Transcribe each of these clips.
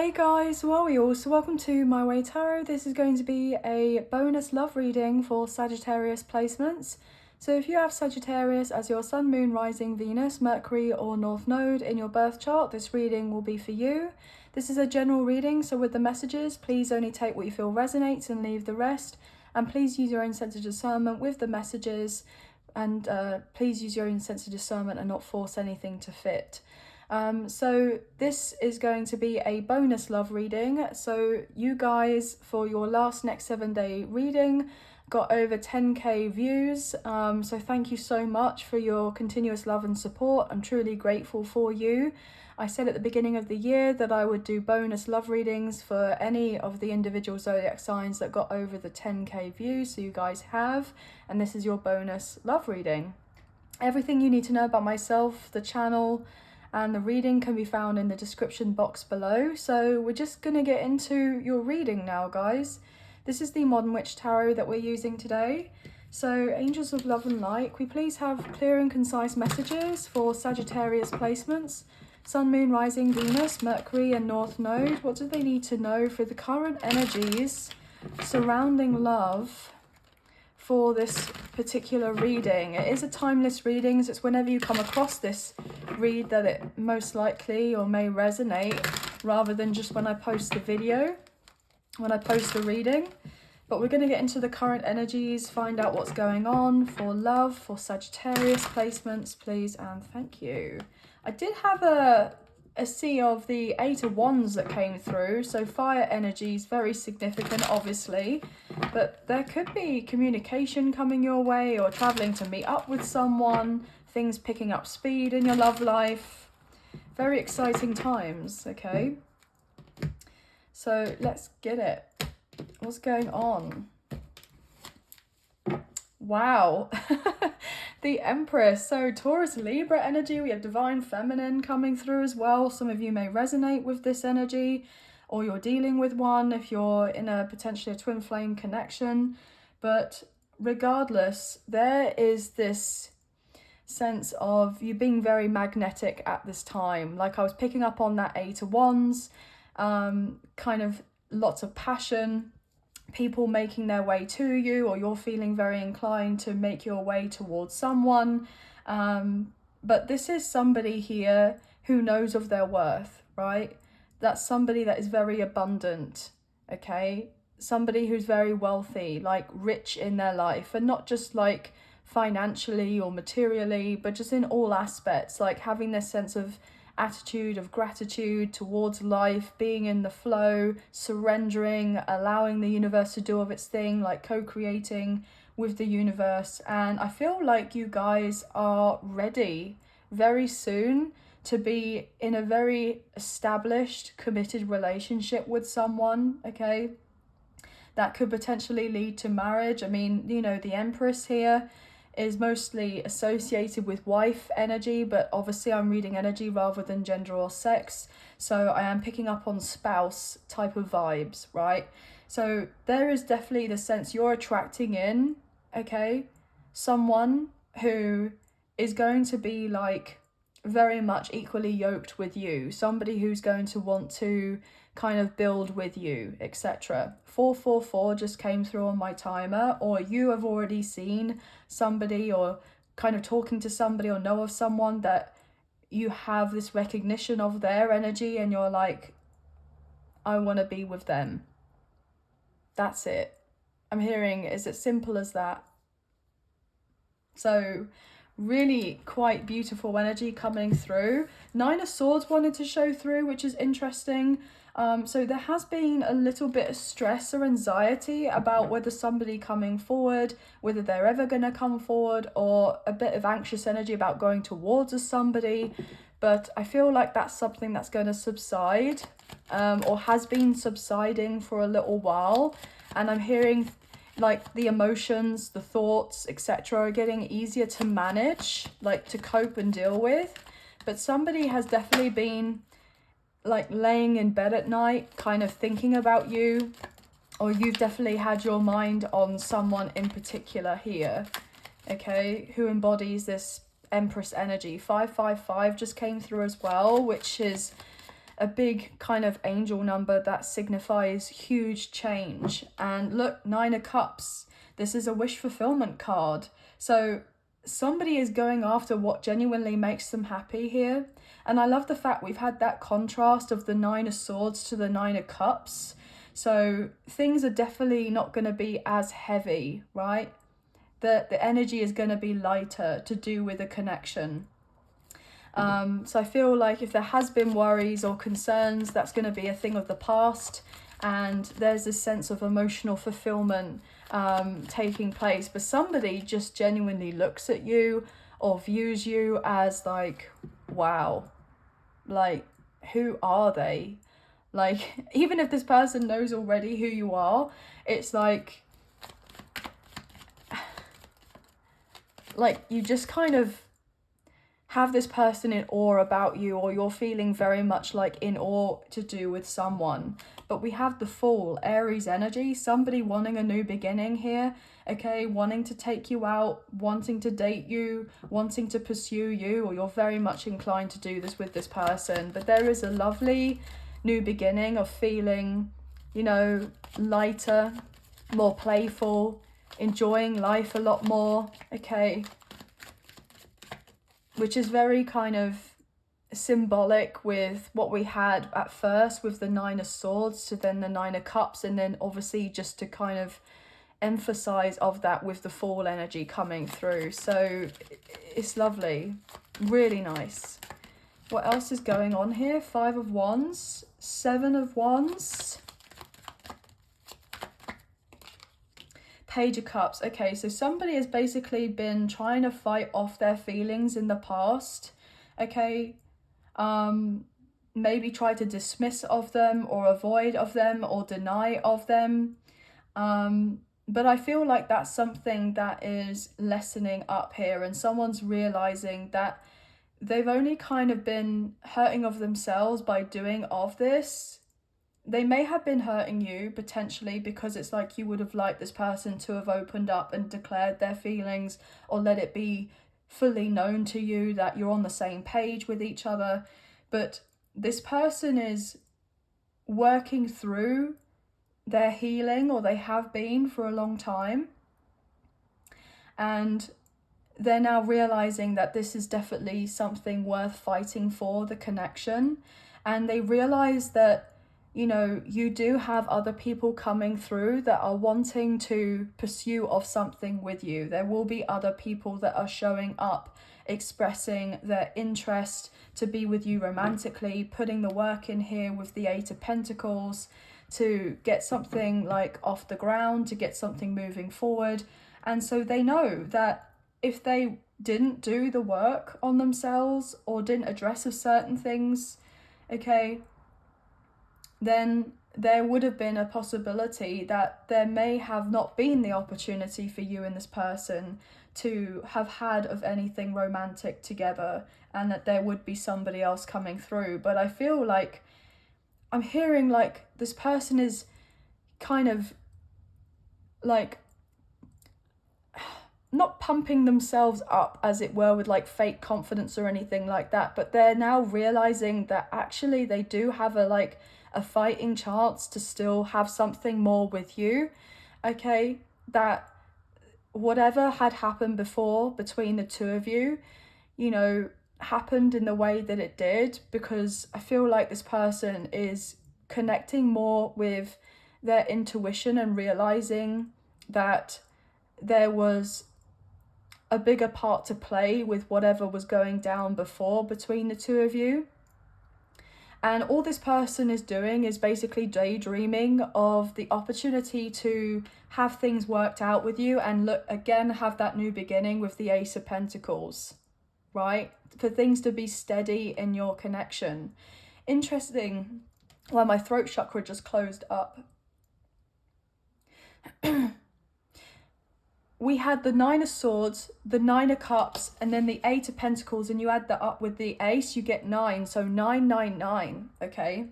Hey guys, how are you all? So welcome to My Way Tarot. This is going to be a bonus love reading for Sagittarius placements. So if you have Sagittarius as your Sun, Moon, Rising, Venus, Mercury or North Node in your birth chart, this reading will be for you. This is a general reading, so with the messages, please only take what you feel resonates and leave the rest. And please use your own sense of discernment with the messages. And please use your own sense of discernment and not force anything to fit. So this is going to be a bonus love reading. So you guys, for your last next 7-day reading, got over 10k views. So thank you so much for your continuous love and support. I'm truly grateful for you. I said at the beginning of the year that I would do bonus love readings for any of the individual zodiac signs that got over the 10k views. So you guys have, and this is your bonus love reading. Everything you need to know about myself, the channel, and the reading can be found in the description box below. So we're just going to get into your reading now, guys. This is the Modern Witch Tarot that we're using today. So Angels of Love and Light, can we please have clear and concise messages for Sagittarius placements? Sun, Moon, Rising, Venus, Mercury and North Node. What do they need to know for the current energies surrounding love for this particular reading? It is a timeless reading, so it's whenever you come across this read that it most likely or may resonate, rather than just when I post the video, when I post the reading. But we're going to get into the current energies, find out what's going on for love, for Sagittarius placements, please, and thank you. I did have a sea of the 8 of Wands that came through, so fire energy is very significant, obviously, but there could be communication coming your way or traveling to meet up with someone, things picking up speed in your love life. Very exciting times, okay? So let's get it. What's going on? Wow. The Empress. So Taurus, Libra energy. We have Divine Feminine coming through as well. Some of you may resonate with this energy, or you're dealing with one if you're in a potentially a twin flame connection. But regardless, there is this sense of you being very magnetic at this time. Like I was picking up on that 8 of Wands, kind of lots of passion, people making their way to you, or you're feeling very inclined to make your way towards someone. But this is somebody here who knows of their worth, right? That's somebody that is very abundant, okay? Somebody who's very wealthy, like rich in their life, and not just like financially or materially, but just in all aspects, like having this sense of attitude of gratitude towards life, being in the flow, surrendering, allowing the universe to do of its thing, like co-creating with the universe. And I feel like you guys are ready very soon to be in a very established, committed relationship with someone, okay? That could potentially lead to marriage. I mean, you know, the Empress here is mostly associated with wife energy, but obviously I'm reading energy rather than gender or sex, so I am picking up on spouse type of vibes, right? So there is definitely the sense you're attracting in, okay, someone who is going to be like very much equally yoked with you, somebody who's going to want to kind of build with you, etc. 444 just came through on my timer, or you have already seen somebody or kind of talking to somebody or know of someone that you have this recognition of their energy and you're like, I want to be with them. That's it. I'm hearing it's as simple as that. So really quite beautiful energy coming through. 9 of Swords wanted to show through, which is interesting. So there has been a little bit of stress or anxiety about whether somebody coming forward, whether they're ever going to come forward, or a bit of anxious energy about going towards somebody. But I feel like that's something that's going to subside, or has been subsiding for a little while. And I'm hearing like the emotions, the thoughts, etc. are getting easier to manage, like to cope and deal with. But somebody has definitely been like laying in bed at night kind of thinking about you, or you've definitely had your mind on someone in particular here, okay, who embodies this Empress energy. 555 just came through as well, which is a big kind of angel number that signifies huge change. And look, 9 of Cups. This is a wish fulfillment card. So somebody is going after what genuinely makes them happy here. And I love the fact we've had that contrast of the 9 of Swords to the 9 of Cups. So things are definitely not going to be as heavy, right? The energy is going to be lighter to do with a connection. So I feel like if there has been worries or concerns, that's going to be a thing of the past. And there's this sense of emotional fulfillment taking place. But somebody just genuinely looks at you or views you as like, wow, like, who are they? Like, even if this person knows already who you are, it's like you just kind of have this person in awe about you, or you're feeling very much like in awe to do with someone. But we have the Fool, Aries energy, somebody wanting a new beginning here, okay, wanting to take you out, wanting to date you, wanting to pursue you, or you're very much inclined to do this with this person. But there is a lovely new beginning of feeling, you know, lighter, more playful, enjoying life a lot more, okay, which is very kind of symbolic with what we had at first with the 9 of Swords to then the 9 of Cups, and then obviously just to kind of emphasize of that with the Fool energy coming through. So it's lovely, really nice. What else is going on here? 5 of Wands, 7 of Wands, Page of Cups. Okay, so somebody has basically been trying to fight off their feelings in the past, okay, maybe try to dismiss of them or avoid of them or deny of them, but I feel like that's something that is lessening up here, and someone's realizing that they've only kind of been hurting of themselves by doing of this. They may have been hurting you potentially because it's like you would have liked this person to have opened up and declared their feelings, or let it be fully known to you that you're on the same page with each other. But this person is working through their healing, or they have been for a long time. And they're now realizing that this is definitely something worth fighting for, the connection. And they realize that, you know, you do have other people coming through that are wanting to pursue of something with you. There will be other people that are showing up, expressing their interest to be with you romantically, putting the work in here with the 8 of Pentacles to get something like off the ground, to get something moving forward. And so they know that if they didn't do the work on themselves or didn't address certain things, okay, then there would have been a possibility that there may have not been the opportunity for you and this person to have had of anything romantic together, and that there would be somebody else coming through. But I feel like I'm hearing like this person is kind of like not pumping themselves up, as it were, with like fake confidence or anything like that, but they're now realizing that actually they do have a fighting chance to still have something more with you, okay, that whatever had happened before between the two of you, you know, happened in the way that it did because I feel like this person is connecting more with their intuition and realizing that there was a bigger part to play with whatever was going down before between the two of you. And all this person is doing is basically daydreaming of the opportunity to have things worked out with you and look again, have that new beginning with the Ace of Pentacles, right? For things to be steady in your connection. Interesting. Well, my throat chakra just closed up. We had the 9 of Swords, the 9 of Cups, and then the 8 of Pentacles, and you add that up with the Ace, you get 9, so 999, okay?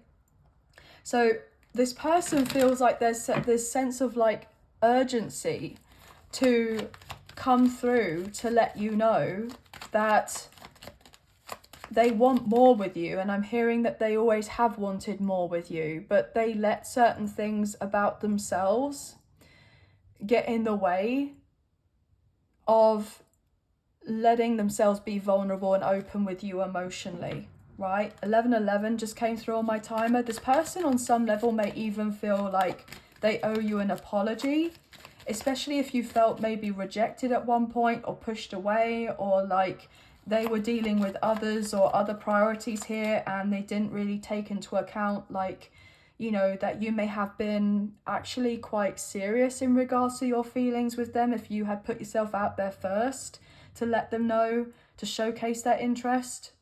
So this person feels like there's this sense of like urgency to come through to let you know that they want more with you, and I'm hearing that they always have wanted more with you, but they let certain things about themselves get in the way of letting themselves be vulnerable and open with you emotionally, right? 1111 just came through on my timer. This person on some level may even feel like they owe you an apology, especially if you felt maybe rejected at one point or pushed away, or like they were dealing with others or other priorities here and they didn't really take into account, like, you know, that you may have been actually quite serious in regards to your feelings with them if you had put yourself out there first to let them know, to showcase their interest.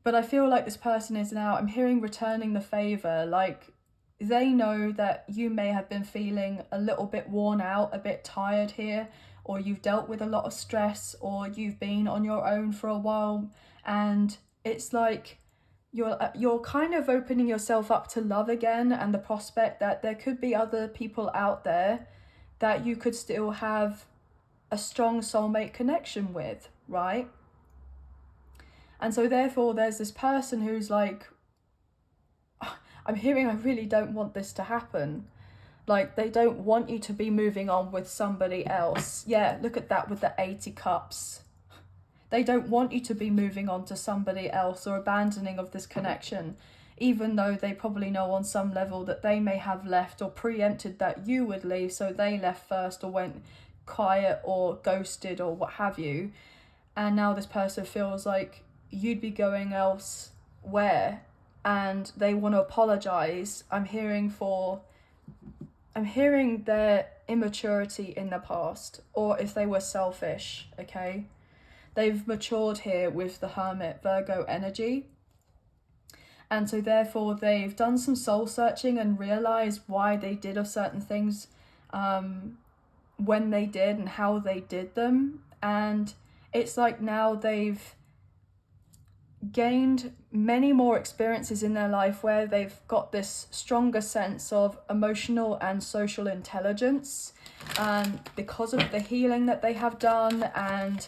But I feel like this person is now, I'm hearing returning the favor, like they know that you may have been feeling a little bit worn out, a bit tired here, or you've dealt with a lot of stress, or you've been on your own for a while, and it's like you're kind of opening yourself up to love again, and the prospect that there could be other people out there that you could still have a strong soulmate connection with, right? And so therefore there's this person who's like, I'm hearing I really don't want this to happen. Like, they don't want you to be moving on with somebody else. Yeah, look at that with the 80 cups. They don't want you to be moving on to somebody else or abandoning of this connection, even though they probably know on some level that they may have left or preempted that you would leave, so they left first or went quiet or ghosted or what have you. And now this person feels like you'd be going elsewhere and they want to apologize. I'm hearing their immaturity in the past, or if they were selfish, okay? They've matured here with the Hermit Virgo energy. And so therefore they've done some soul searching and realized why they did of certain things when they did and how they did them. And it's like now they've gained many more experiences in their life where they've got this stronger sense of emotional and social intelligence because of the healing that they have done, and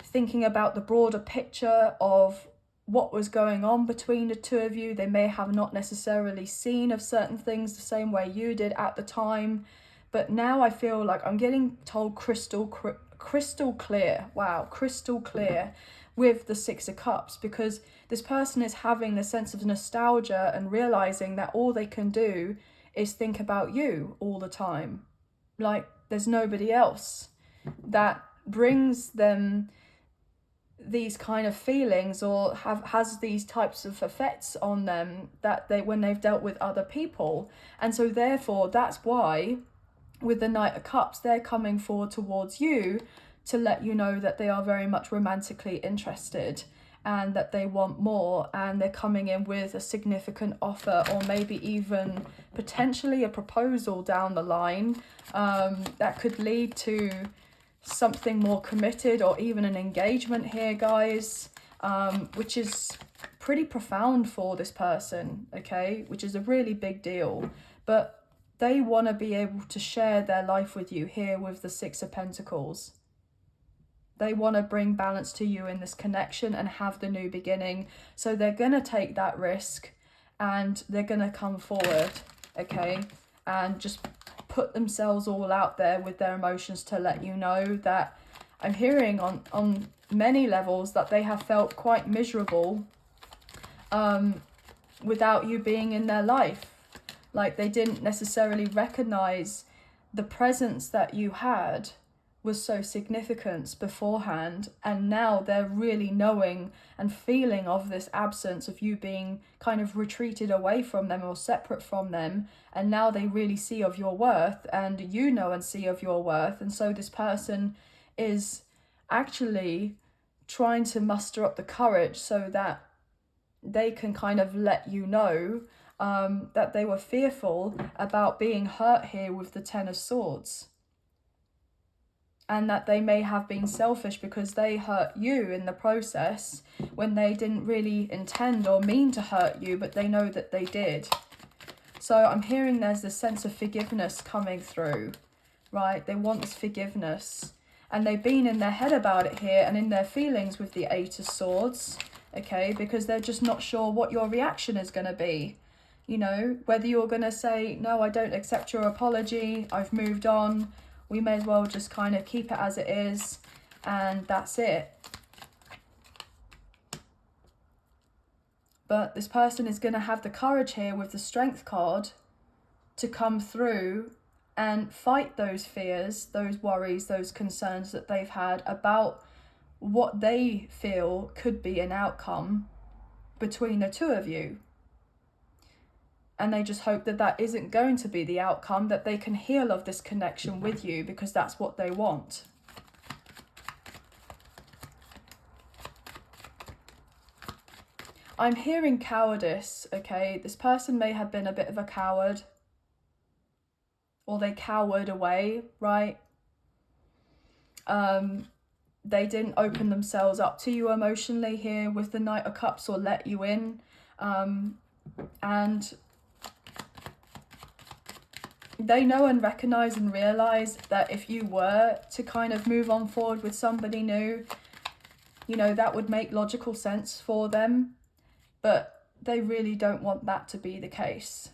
thinking about the broader picture of what was going on between the two of you. They may have not necessarily seen of certain things the same way you did at the time, but now I feel like I'm getting told crystal clear. Wow, crystal clear with the Six of Cups, because this person is having the sense of nostalgia and realizing that all they can do is think about you all the time. Like, there's nobody else that brings them these kind of feelings or has these types of effects on them that when they've dealt with other people. And so therefore that's why with the Knight of Cups they're coming forward towards you to let you know that they are very much romantically interested and that they want more, and they're coming in with a significant offer, or maybe even potentially a proposal down the line that could lead to something more committed or even an engagement here, guys, which is pretty profound for this person, okay, which is a really big deal. But they want to be able to share their life with you here with the Six of Pentacles. They want to bring balance to you in this connection and have the new beginning. So they're going to take that risk and they're going to come forward, okay, and just put themselves all out there with their emotions to let you know that I'm hearing on many levels that they have felt quite miserable without you being in their life. Like, they didn't necessarily recognize the presence that you had was so significant beforehand, and now they're really knowing and feeling of this absence of you being kind of retreated away from them or separate from them, and now they really see of your worth, and you know and see of your worth. And so this person is actually trying to muster up the courage so that they can kind of let you know that they were fearful about being hurt here with the Ten of Swords. And that they may have been selfish because they hurt you in the process when they didn't really intend or mean to hurt you, but they know that they did. So I'm hearing there's this sense of forgiveness coming through, right? They want this forgiveness. And they've been in their head about it here and in their feelings with the Eight of Swords, okay, because they're just not sure what your reaction is going to be. You know, whether you're going to say, no, I don't accept your apology, I've moved on, we may as well just kind of keep it as it is, and that's it. But this person is going to have the courage here with the Strength card to come through and fight those fears, those worries, those concerns that they've had about what they feel could be an outcome between the two of you. And they just hope that that isn't going to be the outcome, that they can heal of this connection with you because that's what they want. I'm hearing cowardice, okay? This person may have been a bit of a coward, or they cowered away, right? They didn't open themselves up to you emotionally here with the Knight of Cups, or let you in. And they know and recognize and realize that if you were to kind of move on forward with somebody new, you know, that would make logical sense for them. But they really don't want that to be the case.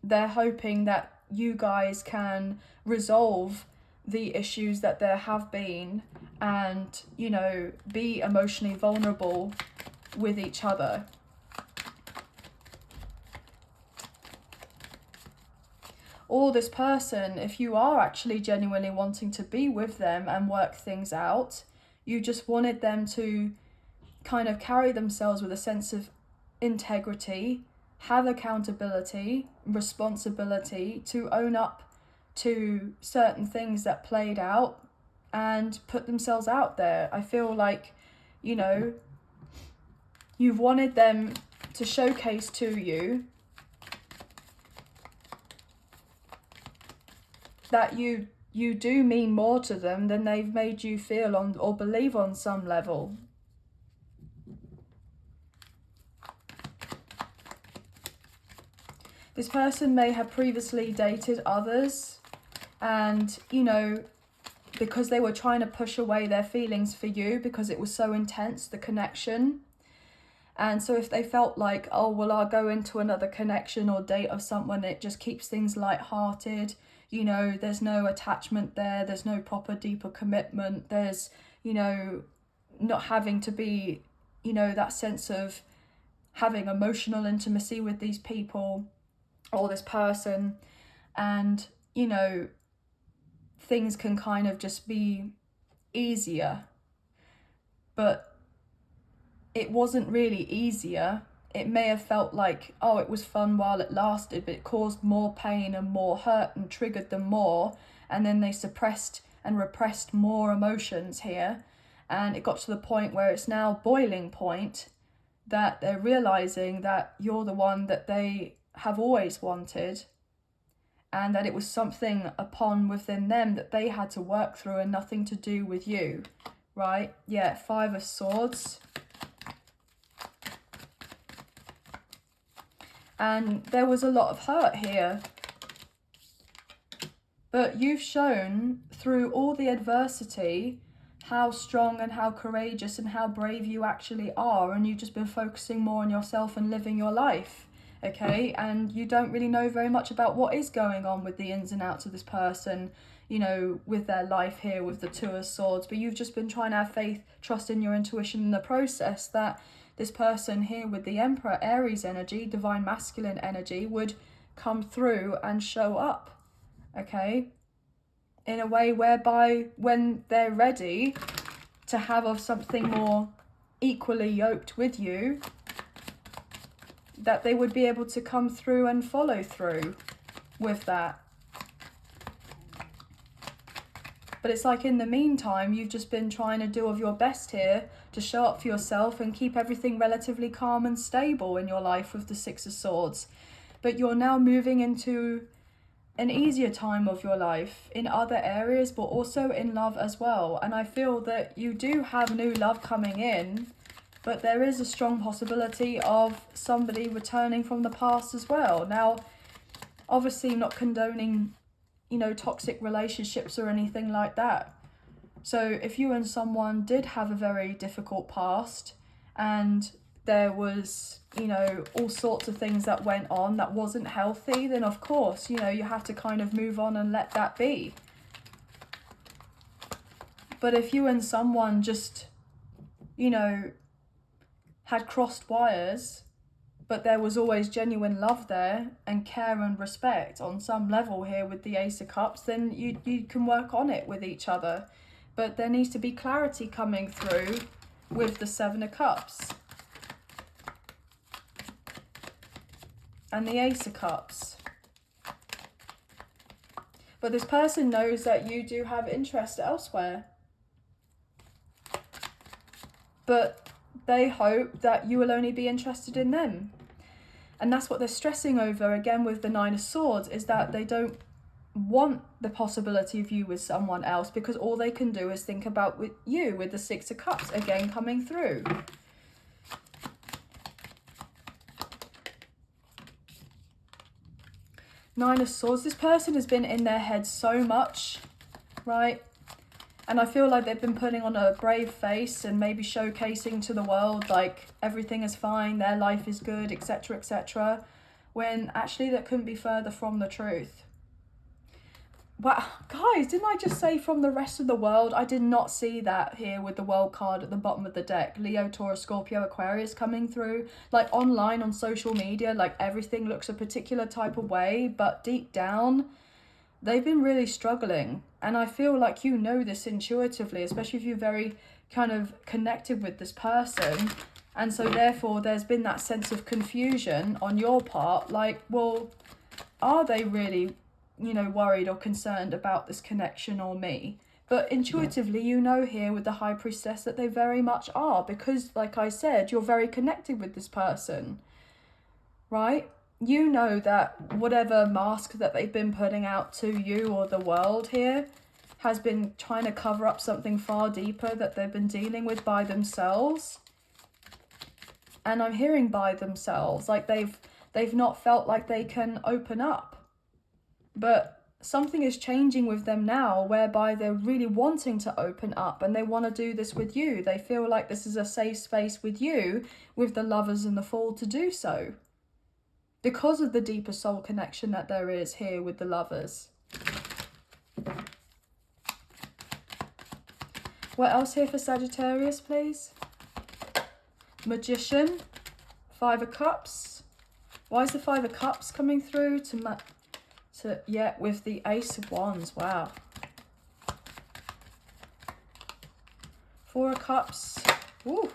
They're hoping that you guys can resolve the issues that there have been and, you know, be emotionally vulnerable with each other. Or this person, if you are actually genuinely wanting to be with them and work things out, you just wanted them to kind of carry themselves with a sense of integrity, have accountability, responsibility, to own up to certain things that played out and put themselves out there. I feel like, you know, you've wanted them to showcase to you that you do mean more to them than they've made you feel on or believe on some level. This person may have previously dated others, and, you know, because they were trying to push away their feelings for you because it was so intense, the connection. And so if they felt like, oh, well, I'll go into another connection or date of someone, it just keeps things lighthearted, you know, there's no attachment there, there's no proper deeper commitment, there's, you know, not having to be, you know, that sense of having emotional intimacy with these people or this person, and, you know, things can kind of just be easier. But it wasn't really easier. It may have felt like, oh, it was fun while it lasted, but it caused more pain and more hurt and triggered them more, and then they suppressed and repressed more emotions here, and it got to the point where it's now boiling point, that they're realizing that you're the one that they have always wanted, and that it was something upon within them that they had to work through and nothing to do with you, right? Yeah, Five of Swords. And there was a lot of hurt here. But you've shown through all the adversity how strong and how courageous and how brave you actually are, and you've just been focusing more on yourself and living your life, okay? And you don't really know very much about what is going on with the ins and outs of this person, you know, with their life here with the Two of Swords, but you've just been trying to have faith, trust in your intuition in the process, that this person here with the Emperor, Aries energy, divine masculine energy, would come through and show up, okay, in a way whereby when they're ready to have of something more equally yoked with you, that they would be able to come through and follow through with that. But it's like in the meantime, you've just been trying to do of your best here to show up for yourself and keep everything relatively calm and stable in your life with the Six of Swords. But you're now moving into an easier time of your life in other areas, but also in love as well. And I feel that you do have new love coming in, but there is a strong possibility of somebody returning from the past as well. Now, obviously not condoning you know, toxic relationships or anything like that. So if you and someone did have a very difficult past and there was, you know, all sorts of things that went on that wasn't healthy, then of course, you know, you have to kind of move on and let that be. But if you and someone just, you know, had crossed wires, but there was always genuine love there and care and respect on some level here with the Ace of Cups, then you can work on it with each other. But there needs to be clarity coming through with the Seven of Cups and the Ace of Cups. But this person knows that you do have interest elsewhere. But they hope that you will only be interested in them. And that's what they're stressing over again with the Nine of Swords, is that they don't want the possibility of you with someone else, because all they can do is think about with you with the Six of Cups again coming through. Nine of Swords. This person has been in their head so much, right? And I feel like they've been putting on a brave face and maybe showcasing to the world like everything is fine, their life is good, etc., etc., when actually that couldn't be further from the truth. Wow, guys, didn't I just say from the rest of the world? I did not see that here with the World card at the bottom of the deck. Leo, Taurus, Scorpio, Aquarius coming through. Like online on social media, like everything looks a particular type of way, but deep down, they've been really struggling. And I feel like you know this intuitively, especially if you're very kind of connected with this person. And so therefore there's been that sense of confusion on your part. Like, well, are they really, you know, worried or concerned about this connection or me? But intuitively, you know here with the High Priestess that they very much are, because like I said, you're very connected with this person, right? You know that whatever mask that they've been putting out to you or the world here has been trying to cover up something far deeper that they've been dealing with by themselves. And I'm hearing by themselves, like they've not felt like they can open up. But something is changing with them now whereby they're really wanting to open up and they want to do this with you. They feel like this is a safe space with you, with the Lovers and the Fool, to do so, because of the deeper soul connection that there is here with the Lovers. What else here for Sagittarius, please? Magician, Five of Cups. Why is the Five of Cups coming through? Yeah, with the Ace of Wands. Wow. Four of Cups. Ooh,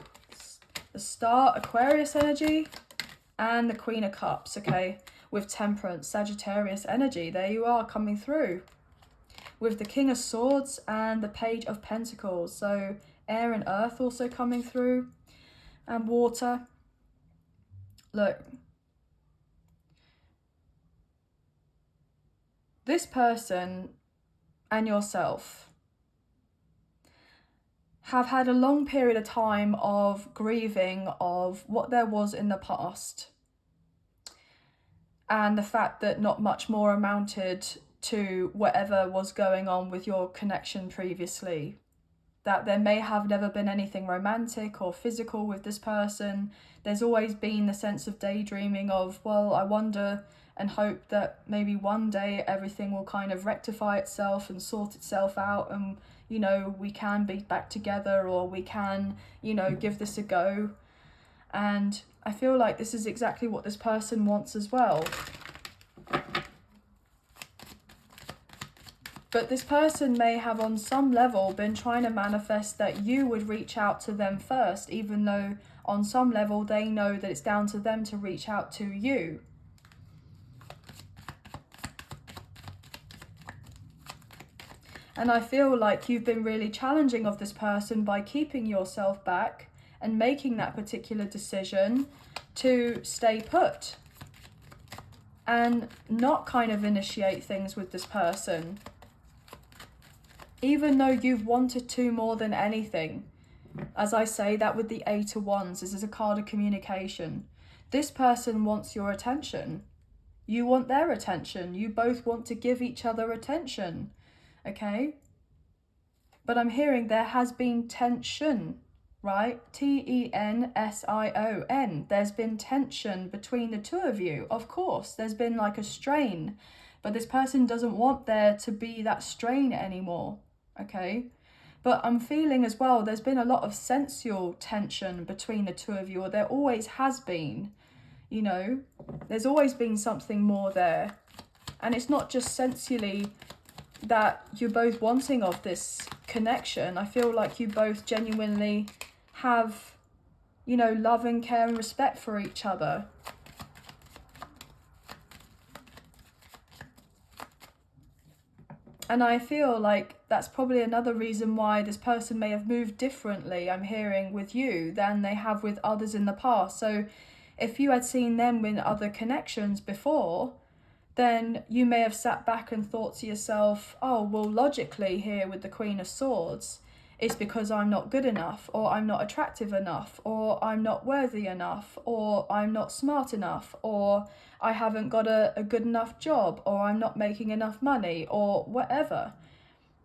the Star, Aquarius energy. And the Queen of Cups, okay, with Temperance, Sagittarius energy. There you are, coming through. With the King of Swords and the Page of Pentacles. So air and earth also coming through. And water. Look. This person and yourself have had a long period of time of grieving of what there was in the past, and the fact that not much more amounted to whatever was going on with your connection previously, that there may have never been anything romantic or physical with this person. There's always been the sense of daydreaming of, well, I wonder and hope that maybe one day everything will kind of rectify itself and sort itself out, and you know, we can be back together, or we can, you know, give this a go. And I feel like this is exactly what this person wants as well. But this person may have on some level been trying to manifest that you would reach out to them first, even though on some level they know that it's down to them to reach out to you. And I feel like you've been really challenging of this person by keeping yourself back and making that particular decision to stay put and not kind of initiate things with this person, even though you've wanted to more than anything. As I say, that with the Eight of Wands, this is a card of communication. This person wants your attention. You want their attention. You both want to give each other attention. Okay? But I'm hearing there has been tension, right? Tension. There's been tension between the two of you. Of course, there's been like a strain. But this person doesn't want there to be that strain anymore. Okay? But I'm feeling as well, there's been a lot of sensual tension between the two of you, or there always has been, you know, there's always been something more there. And it's not just sensually that you're both wanting of this connection. I feel like you both genuinely have, you know, love and care and respect for each other. And I feel like that's probably another reason why this person may have moved differently, I'm hearing, with you than they have with others in the past. So if you had seen them in other connections before, then you may have sat back and thought to yourself, oh, well, logically here with the Queen of Swords, it's because I'm not good enough, or I'm not attractive enough, or I'm not worthy enough, or I'm not smart enough, or I haven't got a good enough job, or I'm not making enough money, or whatever.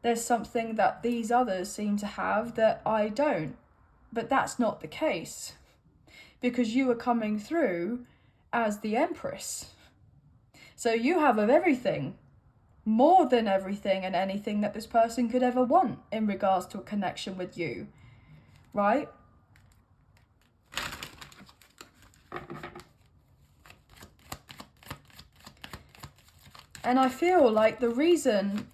There's something that these others seem to have that I don't. But that's not the case, because you are coming through as the Empress. So you have of everything, more than everything and anything that this person could ever want in regards to a connection with you, right? And I feel like the reason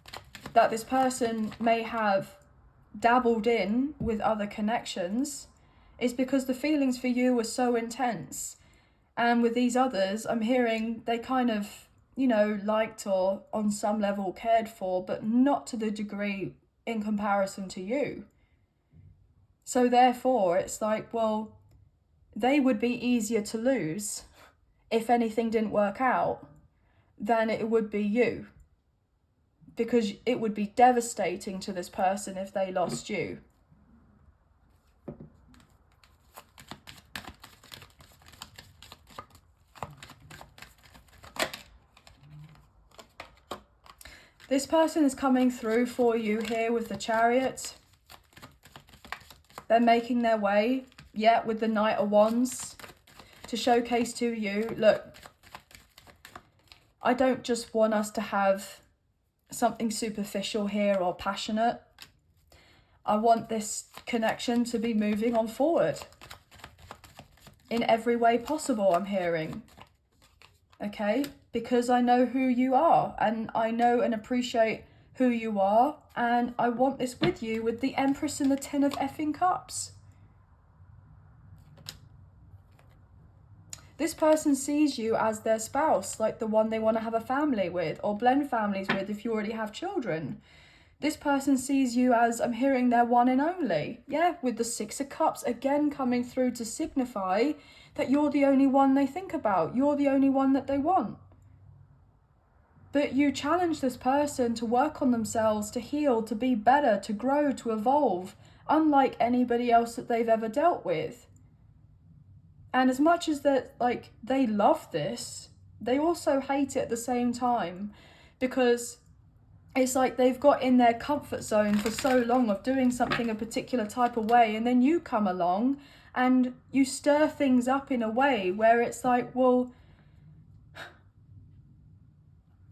that this person may have dabbled in with other connections is because the feelings for you were so intense. And with these others, I'm hearing they kind of, you know, liked or on some level cared for, but not to the degree in comparison to you. So therefore, it's like, well, they would be easier to lose if anything didn't work out than it would be you. Because it would be devastating to this person if they lost you. This person is coming through for you here with the Chariot. They're making their way, yeah, with the Knight of Wands to showcase to you, look, I don't just want us to have something superficial here or passionate. I want this connection to be moving on forward in every way possible, I'm hearing. Okay? Because I know who you are, and I know and appreciate who you are, and I want this with you with the Empress and the 10 of effing cups. This person sees you as their spouse, like the one they want to have a family with or blend families with if you already have children. This person sees you as, I'm hearing, their one and only. Yeah, with the 6 of Cups again coming through to signify that you're the only one they think about. You're the only one that they want. But you challenge this person to work on themselves, to heal, to be better, to grow, to evolve, unlike anybody else that they've ever dealt with. And as much as that, like, they love this, they also hate it at the same time, because it's like they've got in their comfort zone for so long of doing something a particular type of way, and then you come along and you stir things up in a way where it's like, well,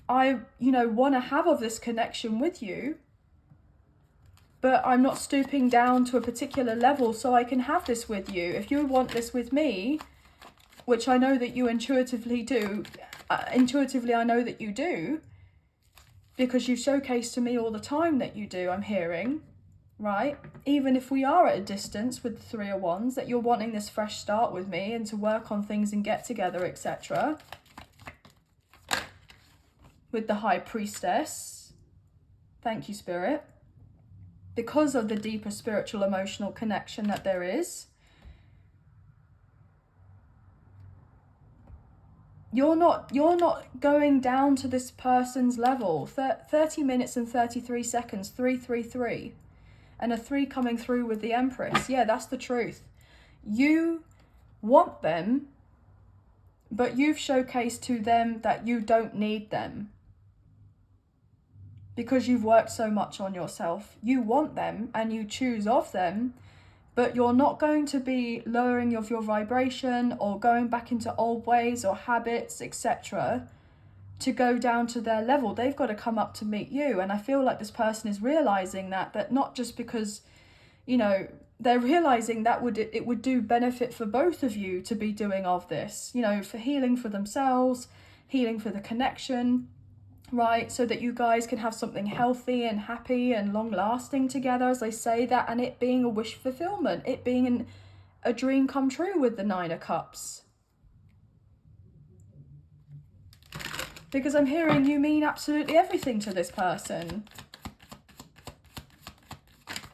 I, want to have of this connection with you, but I'm not stooping down to a particular level so I can have this with you. If you want this with me, which I know that you intuitively do, I know that you do, because you showcase to me all the time that you do, I'm hearing, right? Even if we are at a distance with the 3 of Wands, that you're wanting this fresh start with me and to work on things and get together, etc. With the High Priestess, thank you, Spirit, because of the deeper spiritual emotional connection that there is. You're not going down to this person's level. 30 minutes and 33 seconds, 333. And a 3 coming through with the Empress. Yeah, that's the truth. You want them, but you've showcased to them that you don't need them because you've worked so much on yourself. You want them and you choose of them, but you're not going to be lowering of your vibration or going back into old ways or habits, etc., to go down to their level. They've got to come up to meet you. And I feel like this person is realizing that not just because, you know, they're realizing that it would do benefit for both of you to be doing of this, you know, for healing for themselves, healing for the connection, right? So that you guys can have something healthy and happy and long lasting together, as they say that, and it being a wish fulfillment, it being a dream come true with the Nine of Cups. Because I'm hearing you mean absolutely everything to this person.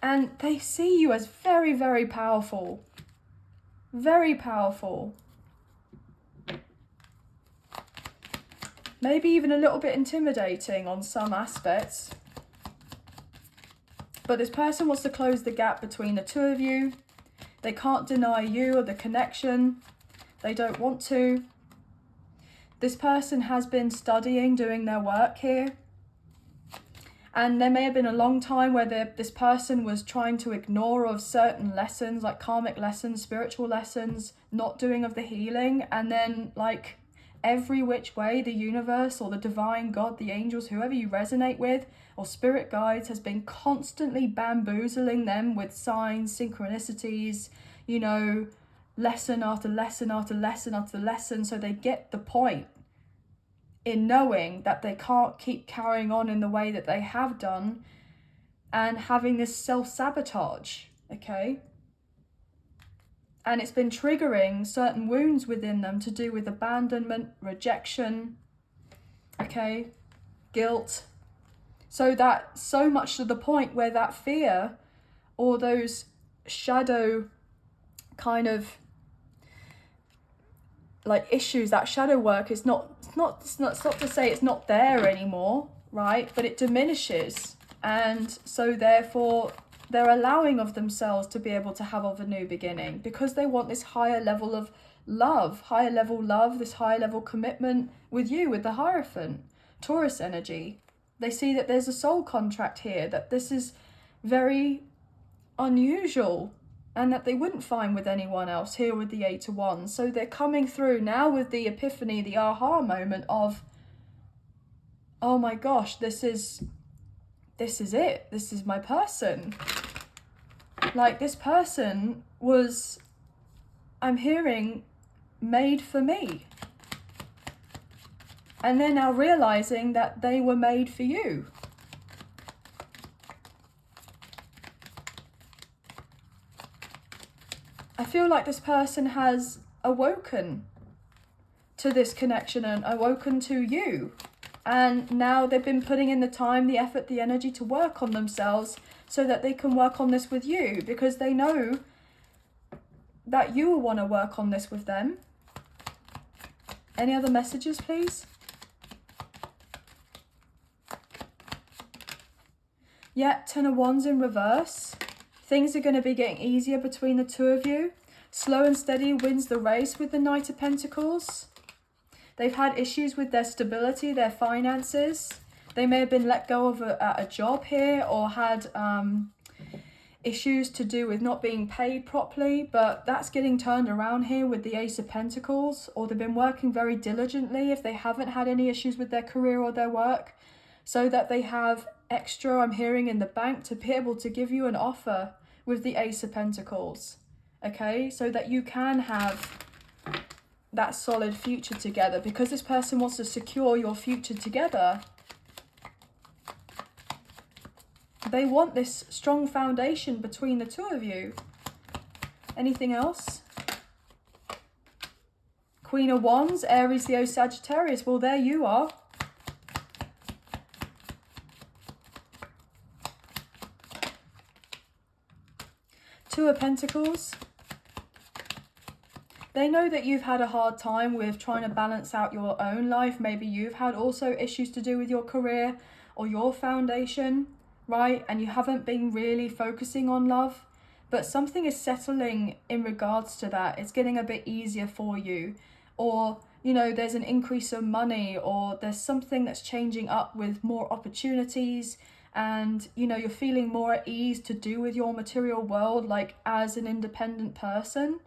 And they see you as very, very powerful. Very powerful. Maybe even a little bit intimidating on some aspects. But this person wants to close the gap between the two of you. They can't deny you or the connection. They don't want to. This person has been studying, doing their work here. And there may have been a long time where this person was trying to ignore of certain lessons, like karmic lessons, spiritual lessons, not doing of the healing. And then, like, every which way the universe or the divine God, the angels, whoever you resonate with, or spirit guides, has been constantly bamboozling them with signs, synchronicities, you know, lesson after lesson after lesson after lesson, so they get the point in knowing that they can't keep carrying on in the way that they have done and having this self-sabotage, okay? And it's been triggering certain wounds within them to do with abandonment, rejection, okay, guilt. So much to the point where that fear or those shadow kind of like issues, that shadow work is not to say it's not there anymore, right? But it diminishes. And so therefore they're allowing of themselves to be able to have of a new beginning because they want this higher level of love, this higher level commitment with you, with the Hierophant, Taurus energy. They see that there's a soul contract here, that this is very unusual and that they wouldn't find with anyone else here with the Eight of Wands. So they're coming through now with the epiphany, the aha moment of, oh my gosh, this is it. This is my person. Like, this person was, I'm hearing, made for me. And they're now realizing that they were made for you. I feel like this person has awoken to this connection and awoken to you. And now they've been putting in the time, the effort, the energy to work on themselves so that they can work on this with you, because they know that you will want to work on this with them. Any other messages, please? Yeah, Ten of Wands in reverse. Things are going to be getting easier between the two of you. Slow and steady wins the race with the Knight of Pentacles. They've had issues with their stability, their finances. They may have been let go of a job here, or had issues to do with not being paid properly, but that's getting turned around here with the Ace of Pentacles. Or they've been working very diligently if they haven't had any issues with their career or their work, so that they have extra, I'm hearing, in the bank to be able to give you an offer with the Ace of Pentacles, okay? So that you can have that solid future together, because this person wants to secure your future together. They want this strong foundation between the two of you. Anything else? Queen of Wands, Aries, Leo, Sagittarius. Well, there you are. Two of Pentacles. They know that you've had a hard time with trying to balance out your own life. Maybe you've had also issues to do with your career or your foundation, right? And you haven't been really focusing on love, but something is settling in regards to that. It's getting a bit easier for you, or you know, there's an increase of money, or there's something that's changing up with more opportunities, and you know, you're feeling more at ease to do with your material world, like as an independent person.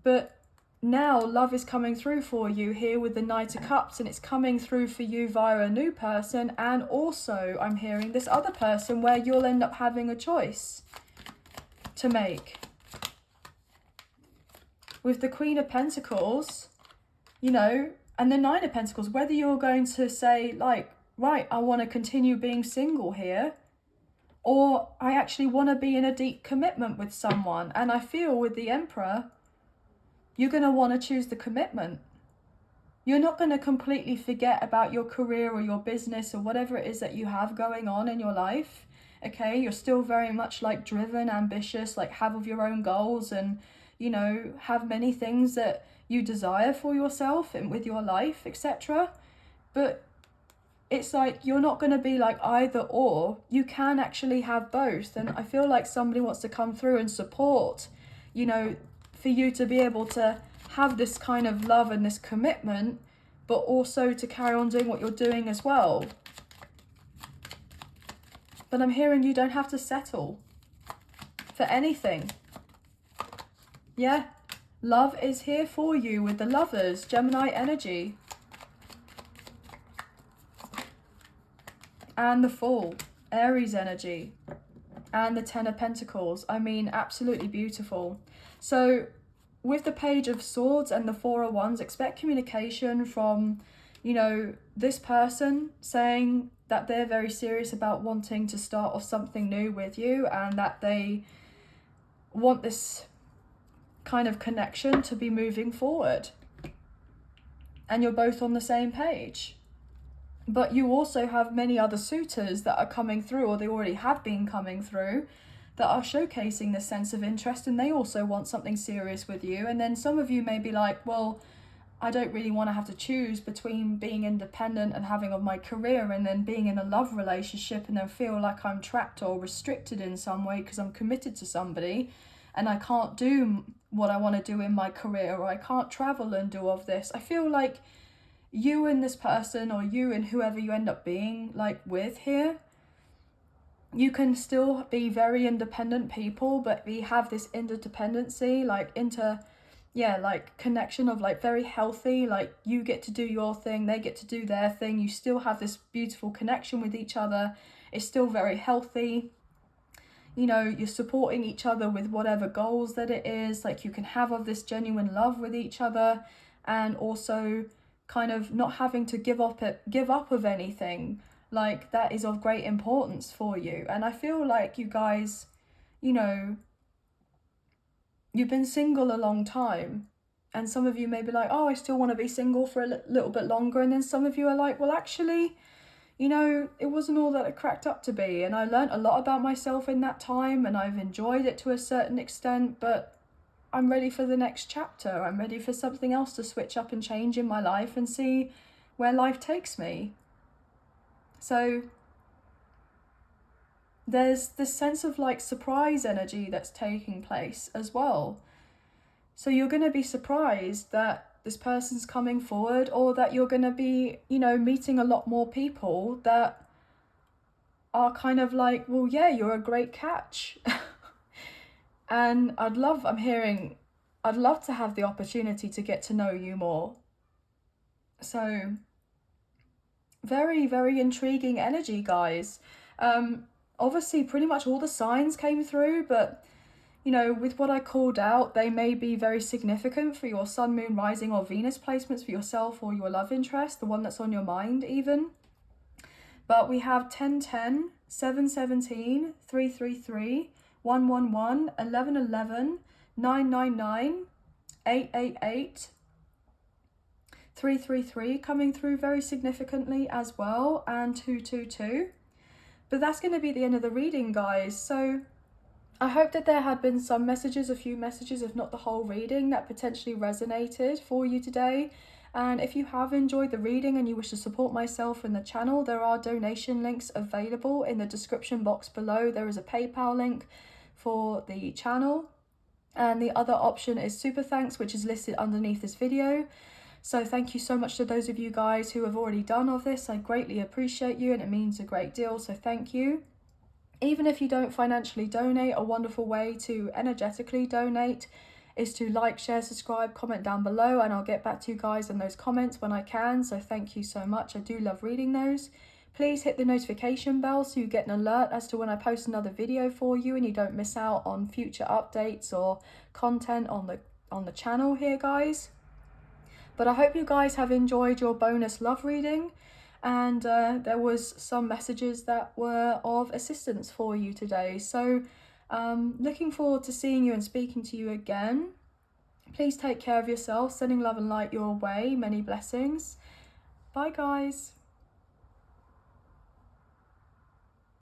But now love is coming through for you here with the Knight of Cups, and it's coming through for you via a new person, and also I'm hearing this other person where you'll end up having a choice to make. With the Queen of Pentacles, you know, and the Nine of Pentacles, whether you're going to say like, right, I want to continue being single here, or I actually want to be in a deep commitment with someone. And I feel with the Emperor, you're going to want to choose the commitment. You're not going to completely forget about your career or your business or whatever it is that you have going on in your life. Okay, you're still very much like driven, ambitious, like have of your own goals, and you know, have many things that you desire for yourself and with your life, etc. But it's like you're not going to be like either or. You can actually have both. And I feel like somebody wants to come through and support, you know, for you to be able to have this kind of love and this commitment, but also to carry on doing what you're doing as well. But I'm hearing you don't have to settle for anything. Yeah, love is here for you with the Lovers, Gemini energy. And the Fool, Aries energy. And the Ten of Pentacles. I mean, absolutely beautiful. So with the Page of Swords and the Four of Wands, expect communication from, you know, this person saying that they're very serious about wanting to start off something new with you, and that they want this kind of connection to be moving forward. And you're both on the same page. But you also have many other suitors that are coming through, or they already have been coming through, that are showcasing this sense of interest, and they also want something serious with you. And then some of you may be like, well, I don't really want to have to choose between being independent and having of my career, and then being in a love relationship and then feel like I'm trapped or restricted in some way because I'm committed to somebody and I can't do what I want to do in my career, or I can't travel and do all of this. I feel like you and this person, or you and whoever you end up being like with here, you can still be very independent people, but we have this interdependency, like like connection of like very healthy, like you get to do your thing, they get to do their thing, you still have this beautiful connection with each other. It's still very healthy. You know, you're supporting each other with whatever goals that it is, like you can have of this genuine love with each other, and also kind of not having to give up of anything, like that is of great importance for you. And I feel like you guys, you know, you've been single a long time, and some of you may be like, oh, I still want to be single for a little bit longer, and then some of you are like, well, actually, you know, it wasn't all that it cracked up to be, and I learned a lot about myself in that time, and I've enjoyed it to a certain extent, but I'm ready for the next chapter. I'm ready for something else to switch up and change in my life and see where life takes me. So there's this sense of like surprise energy that's taking place as well. So you're going to be surprised that this person's coming forward, or that you're going to be, you know, meeting a lot more people that are kind of like, well, yeah, you're a great catch. And I'd love to have the opportunity to get to know you more. So very, very intriguing energy, guys. Obviously, pretty much all the signs came through, but, you know, with what I called out, they may be very significant for your Sun, Moon, Rising, or Venus placements for yourself or your love interest, the one that's on your mind even. But we have 1010, 717, 333, 111, 1111, 999, 888, 333 coming through very significantly as well, and 222. But that's going to be the end of the reading, guys. So I hope that there had been some messages, a few messages, if not the whole reading, that potentially resonated for you today. And if you have enjoyed the reading and you wish to support myself and the channel, there are donation links available in the description box below. There is a PayPal link for the channel. And the other option is super thanks, which is listed underneath this video. So thank you so much to those of you guys who have already done all of this. I greatly appreciate you and it means a great deal, so thank you. Even if you don't financially donate, a wonderful way to energetically donate is to like, share, subscribe, comment down below, and I'll get back to you guys in those comments when I can. So thank you so much. I do love reading those. Please hit the notification bell so you get an alert as to when I post another video for you and you don't miss out on future updates or content on the channel here, guys. But I hope you guys have enjoyed your bonus love reading, and there was some messages that were of assistance for you today. So looking forward to seeing you and speaking to you again. Please take care of yourself, sending love and light your way. Many blessings. Bye, guys.